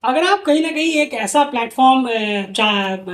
अगर आप कहीं न कहीं एक ऐसा प्लेटफ़ॉर्म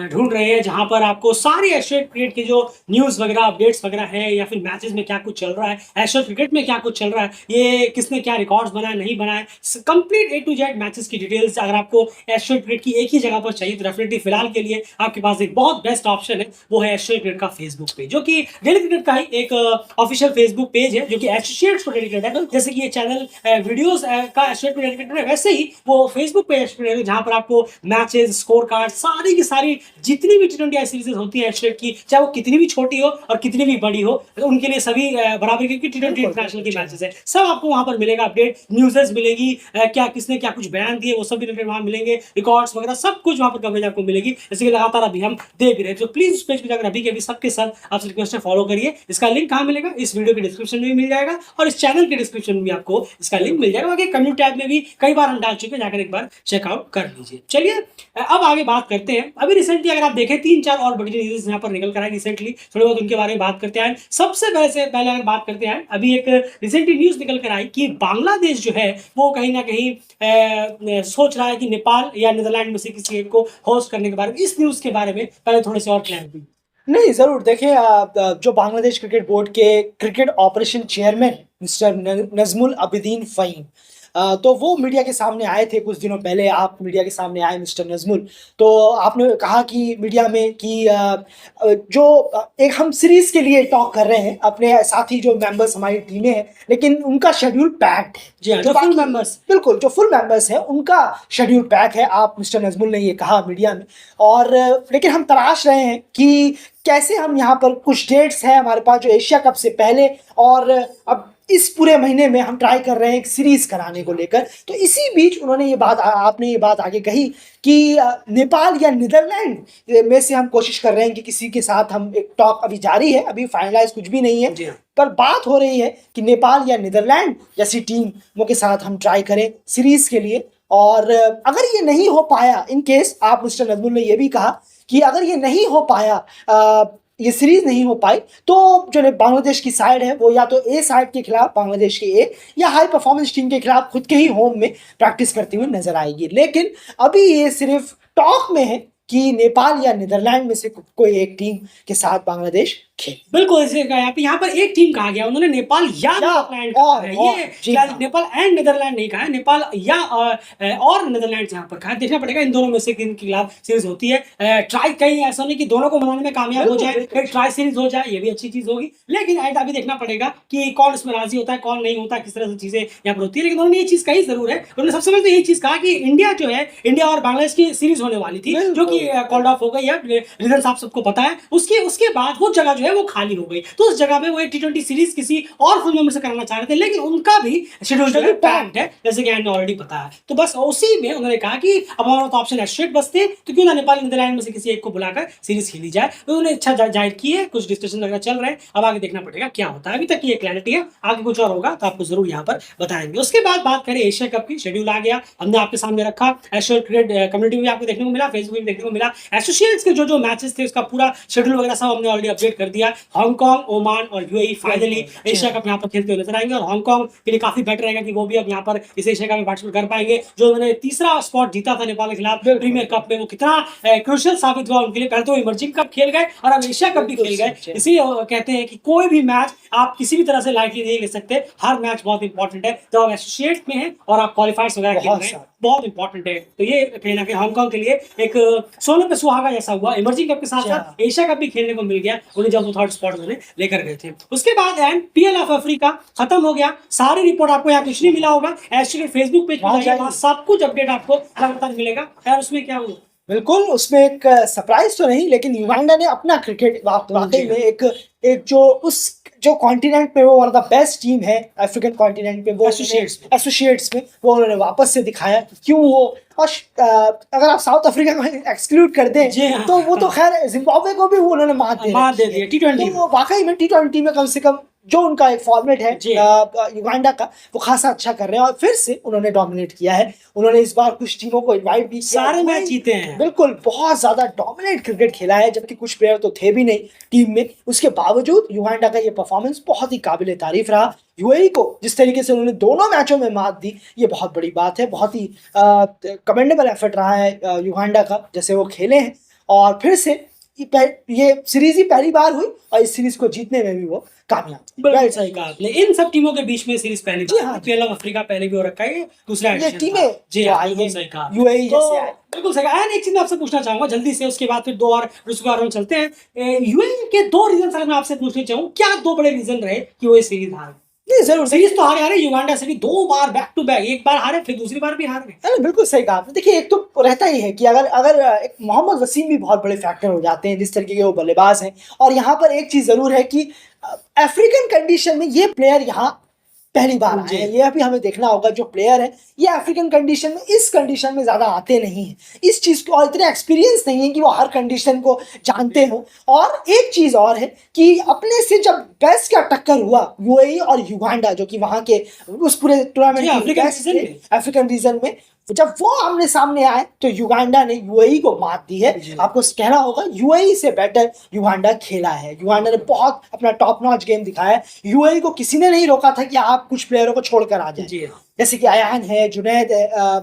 ढूँढ रहे हैं जहाँ पर आपको सारी एस्ट्रेट क्रिकेट की जो न्यूज़ वगैरह, अपडेट्स वगैरह है या फिर मैचेज़ में क्या कुछ चल रहा है, एस्ट्रेट क्रिकेट में क्या कुछ चल रहा है, ये किसने क्या रिकॉर्ड्स बनाए, नहीं बनाए, complete A to Z matches की डिटेल्स अगर आपको एस्ट्रेट क्रिकेट की एक ही जगह पर चाहिए तो डेफिनिटली फिलहाल के लिए आपके पास एक बहुत बेस्ट ऑप्शन है, वो है एस्ट्रेट क्रिकेट का फेसबुक पेज, जो कि डेली क्रिकेट का ही एक ऑफिशियल फेसबुक पेज है, जो कि एसोसिएट्स को डेडिकेटेड है। जैसे कि ये चैनल वीडियोज़ का एस्ट्रेट को डेडिकेटेड है, वैसे ही वो फेसबुक पेज जहाँ पर आपको मैचेस, स्कोर कार्ड, सारी की सारी जितनी भी टी20 सीरीज होती है एस्ट्रेट की, चाहे वो कितनी भी छोटी हो और कितनी भी बड़ी हो, उनके लिए सभी बराबर की टी20 इंटरनेशनल की मैचेस है, सब आपको वहां पर मिलेगा। अपडेट न्यूज़ मिलेगी, क्या किसने क्या कुछ बयान दिए वो सब भी रिलेटेड वहां मिलेंगे, रिकॉर्ड्स वगैरह सब कुछ वहां पर कवरेज आपको मिलेगी, जैसे कि लगातार अभी हम दे भी रहे। तो प्लीज उस पेज पर जाकर अभी के अभी सबके सब आपसे रिक्वेस्ट है फॉलो करिए। इसका लिंक कहाँ मिलेगा? इस वीडियो के डिस्क्रिप्शन में भी मिल जाएगा और इस चैनल के डिस्क्रिप्शन में भी आपको इसका लिंक मिल जाएगा। बाकी कम्युनिटी टैब में भी कई बार हम डाल चुके हैं, जाकर एक बार चेकआउट कर लीजिए। चलिए अब आगे बात करते हैं। अभी रिसेंटली अगर आप देखें 3-4 और बड़ी न्यूज़ यहाँ पर निकल कर आई रिसेंटली, थोड़ी बहुत उनके बारे में बात करते हैं। सबसे पहले अगर बात करते हैं, अभी एक रिसेंटली न्यूज़ निकल कर आई कि बांग्लादेश जो है वो कहीं ना कहीं सोच रहा है कि नेपाल या नीदरलैंड में से किसी एक को होस्ट करने के बारे में। इस न्यूज़ के बारे में पहले थोड़े से और क्लैरिटी। नहीं, ज़रूर देखिए, जो बांग्लादेश क्रिकेट बोर्ड के cricket operation chairman mister Nazmul Abedin Fahim, तो वो मीडिया के सामने आए थे कुछ दिनों पहले। आप मीडिया के सामने आए मिस्टर नज़मुल, तो आपने कहा कि मीडिया में कि एक हम सीरीज़ के लिए टॉक कर रहे हैं, अपने साथी जो मेंबर्स हमारी टीमें हैं, लेकिन उनका शेड्यूल पैक्ड है। जी हाँ, जो फुल बाकी मेंबर्स। बिल्कुल जो फुल मेंबर्स हैं उनका शेड्यूल पैक है, आप मिस्टर नज़मुल ने ये कहा मीडिया में। और लेकिन हम तलाश रहे हैं कि कैसे हम यहाँ पर कुछ डेट्स हैं हमारे पास जो एशिया कप से पहले, और अब इस पूरे महीने में हम ट्राई कर रहे हैं एक सीरीज कराने को लेकर। तो इसी बीच उन्होंने ये बात आपने ये बात आगे कही कि नेपाल या नीदरलैंड में से हम कोशिश कर रहे हैं कि किसी के साथ हम एक टॉक अभी जारी है, अभी फाइनलाइज कुछ भी नहीं है, पर बात हो रही है कि नेपाल या नीदरलैंड जैसी टीमों के साथ हम ट्राई करें सीरीज के लिए। और अगर ये नहीं हो पाया, इन केस, आप मिस्टर नज़मुल ने ये भी कहा कि अगर ये नहीं हो पाया, ये सीरीज नहीं हो पाई, तो जो बांग्लादेश की साइड है वो या तो ए साइड के खिलाफ, बांग्लादेश के ए, या हाई परफॉर्मेंस टीम के खिलाफ खुद के ही होम में प्रैक्टिस करती हुई नजर आएगी। लेकिन अभी ये सिर्फ टॉक में है कि नेपाल या नीदरलैंड में से कोई एक टीम के साथ बांग्लादेश खेले। बिल्कुल ऐसे कहा यहाँ पर एक टीम कहा गया, उन्होंने नेपाल या नीदरलैंड कहा है। ये नेपाल एंड नीदरलैंड नहीं कहा है, नेपाल या और नीदरलैंड यहाँ पर कहा। देखना पड़ेगा इन दोनों में से किन के खिलाफ सीरीज होती है। ट्राई कहीं ऐसा नहीं कि दोनों को मनाने में कामयाब हो जाए, कहीं ट्राई सीरीज हो जाए, ये भी अच्छी चीज होगी। लेकिन अभी देखना पड़ेगा कि कौन इसमें राजी होता है, कौन नहीं होता, किस तरह से चीजें यहाँ पर होती है। लेकिन उन्होंने ये चीज कही जरूर है, उन्होंने सबसे पहले तो यही चीज कहा कि इंडिया जो है, इंडिया और बांग्लादेश की सीरीज होने वाली थी, जो कि कॉल्ड ऑफ हो गई है, रिजल्ट आप सबको पता है। उसके बाद वो जगह जो है वो खाली हो गई, तो उस जगह पे वो टी20 सीरीज किसी और फुल मेंबर से कराना चाह रहे थे, लेकिन उनका भी शेड्यूल जो है पैक्ड है, जैसे कि आपने ऑलरेडी पता है। तो बस उसी में उन्होंने कहा कि अब हमारा तो ऑप्शन एस्ट्रेट बचते, तो क्यों ना नेपाल नीदरलैंड में से किसी एक को बुलाकर सीरीज खेली जाए। तो उन्होंने इच्छा जाहिर की है, कुछ डिस्कशन वगैरह चल रहे हैं, अब आगे देखना पड़ेगा क्या होता है। अभी तक ये क्लैरिटी है, आगे कुछ और होगा तो आपको जरूर यहाँ पर बताएंगे। उसके बाद बात करें एशिया कप की, शेड्यूल आ गया, हमने आपके सामने रखा। एस्ट्रेट क्रिकेट कम्युनिटी में आपको देखने को मिला, फेसबुक में देखने को मिला, एसोसिएट्स के जो मैचेस थे उसका पूरा शेड्यूल वगैरह सब हमने ऑलरेडी अपडेट कर दिया। हांगकांग, ओमान और यूएई फाइनली एशिया कप यहाँ पर खेलते हुए नजर आएंगे, और हांगकांग के लिए काफी बेटर रहेगा कि वो भी अब यहाँ पर इस एशिया कप में पार्टिसिपेट कर पाएंगे। जो उन्होंने तीसरा स्पॉट जीता था नेपाल के खिलाफ प्रीमियर कप में, वो कितना क्रूशियल साबित हुआ उनके लिए। पहले तो इमर्जिंग कप खेल गए और अब एशिया कप भी खेल गए। इसी कहते हैं कि कोई भी मैच आप किसी भी तरह से लाइटली नहीं ले सकते, हर मैच बहुत इंपॉर्टेंट है। जब आप एसोसिएट में है और आप क्वालिफायर्स वगैरह खेल रहे हैं, बहुत इंपॉर्टेंट है। तो ये कहीं ना कहीं हांगकांग के लिए एक सोने पे सुहागा जैसा हुआ। इमर्जिंग कप के साथ साथ एशिया कप भी खेलने को मिल गया उन्हें, जब वो थर्ड स्पॉट उन्हें लेकर गए थे। उसके बाद पीएल ऑफ अफ्रीका खत्म हो गया। सारी रिपोर्ट आपको यहाँ कुछ नहीं मिला होगा, एस्ट्रेट फेसबुक पेज पर जाइए, वहां सब कुछ अपडेट आपको लगातार मिलेगा। यार उसमें क्या हुआ? बिल्कुल, उसमें एक सरप्राइज तो नहीं, लेकिन युगांडा ने अपना क्रिकेट वाकई में एक जो कॉन्टिनेंट पे वो one of the best team है अफ्रीकन कॉन्टिनेंट पे, वो एसोसिएट्स में वो उन्होंने वापस से दिखाया क्यों वो। और अगर आप साउथ अफ्रीका को एक्सक्लूड कर दें तो वो तो खैर जिम्बाब्वे को भी उन्होंने मात दे दिया टी20। तो वाकई में टी20 में कम से कम जो उनका एक फॉर्मेट है जी। युगांडा का, वो खासा अच्छा कर रहे हैं और फिर से उन्होंने डोमिनेट किया है। उन्होंने इस बार कुछ टीमों को इनवाइट भी किया, सारे मैच जीते हैं। बिल्कुल बहुत ज्यादा डोमिनेट क्रिकेट खेला है, जबकि कुछ प्लेयर तो थे भी नहीं टीम में। उसके बावजूद युगांडा का ये परफॉर्मेंस बहुत ही काबिल तारीफ रहा। यूएई को जिस तरीके से उन्होंने दोनों मैचों में मात दी, ये बहुत बड़ी बात है। बहुत ही कमेंडेबल एफर्ट रहा है युगांडा का, जैसे वो खेले हैं। और फिर से ये सीरीज ही पहली बार हुई और इस सीरीज को जीतने में भी वो कामयाब। बिल्कुल सही कहा आपने। इन सब टीमों के बीच में सीरीज पहली जी बार हाँ, पीएल ऑफ अफ्रीका पहले भी हो रखा है, ये दूसरा ये एडिशन टीमें था। जी जो हाँ, आई बिल्कुल हैं सही कहा। यूएई तो जैसे आए। बिल्कुल सही कहा। एक चीज मैं आपसे पूछना चाहूंगा जल्दी से, उसके बाद फिर दो और रुस्कुआरों में चलते हैं। यूएई के दो रीजन अगर मैं आपसे पूछना चाहूँ, क्या दो बड़े रीजन रहे कि वो ये सीरीज हार गए? नहीं जरूर, सीरीज तो हारे युगांडा से भी दो बार बैक टू बैक, एक बार हारे फिर दूसरी बार भी हार गए। अरे बिल्कुल सही कहा आपने। देखिए, एक तो रहता ही है कि अगर अगर एक मोहम्मद वसीम भी बहुत बड़े फैक्टर हो जाते हैं, जिस तरीके के वो बल्लेबाज हैं। और यहाँ पर एक चीज जरूर है कि अफ्रीकन कंडीशन में ये प्लेयर यहाँ पहली बार आए हैं। ये अभी हमें देखना होगा, जो प्लेयर है ये अफ्रीकन कंडीशन में, इस कंडीशन में ज्यादा आते नहीं हैं। इस चीज को और इतने एक्सपीरियंस नहीं है कि वो हर कंडीशन को जानते हो। और एक चीज और है कि अपने से जब बेस्ट का टक्कर हुआ यूएई और युगांडा, जो कि वहां के उस पूरे टूर्नामेंट जी, के अफ्रीकन बेस्ट रीजन थे में। अफ्रीकन रीजन में, जब वो आमने सामने आए तो युगांडा ने यूएई को मात दी है। जी। आपको कहना होगा यूएई से बेटर युगांडा खेला है। युगांडा ने बहुत अपना टॉप नॉच गेम दिखाया है। यूएई को किसी ने नहीं रोका था कि आप कुछ प्लेयरों को छोड़कर आ जाए। जी हाँ। जैसे कि अयान है, जुनैद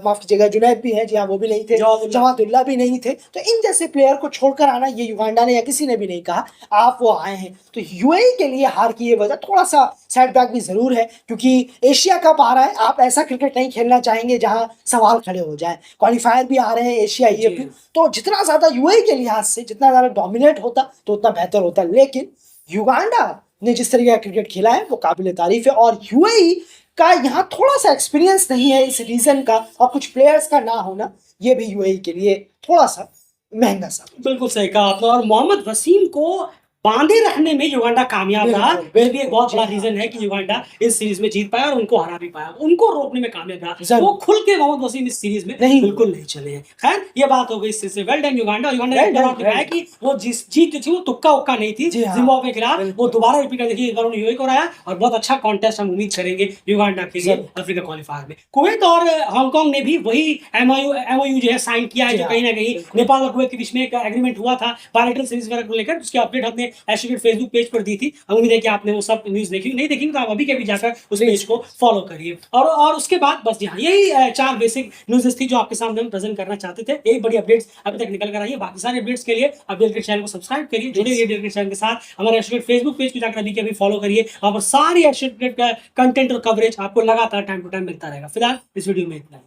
माफ कीजिएगा, जुनैद भी है, जी हाँ, वो भी नहीं थे, जवादुल्ला भी नहीं थे। तो इन जैसे प्लेयर को छोड़कर आना ये युगांडा ने या किसी ने भी नहीं कहा, आप वो आए हैं। तो यूएई के लिए हार की ये वजह थोड़ा सा सेटबैक भी जरूर है, क्योंकि एशिया कप आ रहा है। आप ऐसा क्रिकेट नहीं खेलना चाहेंगे जहां सवाल खड़े हो जाए। क्वालिफायर भी आ रहे हैं एशिया ये, तो जितना ज्यादा यूएई के लिहाज से जितना ज्यादा डोमिनेट होता तो उतना बेहतर होता। लेकिन युगांडा ने जिस तरीके का क्रिकेट खेला है वो काबिल तारीफ है। और यूएई का यहाँ थोड़ा सा एक्सपीरियंस नहीं है इस रीजन का, और कुछ प्लेयर्स का ना होना, ये भी यूएई के लिए थोड़ा सा महंगा सा। बिल्कुल सही कहा आपने। और मोहम्मद वसीम को बांधे रखने में युगांडा कामयाब रहा। ये भी एक बहुत बड़ा रीजन है कि युगांडा इस सीरीज में जीत पाया और उनको हरा भी पाया, उनको रोकने में कामयाब रहा। वो खुल के मोहम्मद वसीम इस सीरीज में बिल्कुल नहीं चले हैं। खैर, ये बात हो गई इस से। Well done Uganda. युगांडा ने दिखाया कि वो जीत जो थी वो तुक्का उक्का नहीं थी जिम्बाब्वे के खिलाफ। वो दोबारा रिपीट कर देखिए, इस बार उन्होंने यूएई को हराया और बहुत अच्छा कॉन्टेस्ट हम उम्मीद करेंगे युगांडा के लिए अफ्रीका क्वालिफायर में। कुवैत और हांगकांग ने भी वही एमओयू जो है साइन किया है, जो कहीं ना कहीं नेपाल और कुवैत के बीच में एक एग्रीमेंट हुआ था बायलैटरल सीरीज वगैरह को लेकर। उसकी अपडेट हमने एशिया फेसबुक पेज पर दी थी। हम उम्मीद है कि आपने वो सब न्यूज़ देखी। नहीं देखी तो आप अभी के अभी जाकर उस पेज को फॉलो करिए। और उसके बाद बस यहाँ यही 4 बेसिक न्यूज़ थी जो आपके सामने हम प्रेजेंट करना चाहते थे। यही बड़ी अपडेट्स अभी तक निकल कर आई है। बाकी सारे अपडेट्स के लिए आप डेल चैनल को सब्सक्राइब करिए, जुड़े रहिए डेल चैनल के साथ। हमारे एशिया फेसबुक पेज को जाकर अभी के अभी फॉलो करिए। वहाँ पर सारी एशिया कंटेंट और कवरेज आपको लगातार टाइम टू टाइम मिलता रहेगा। फिलहाल इस वीडियो में इतना ही।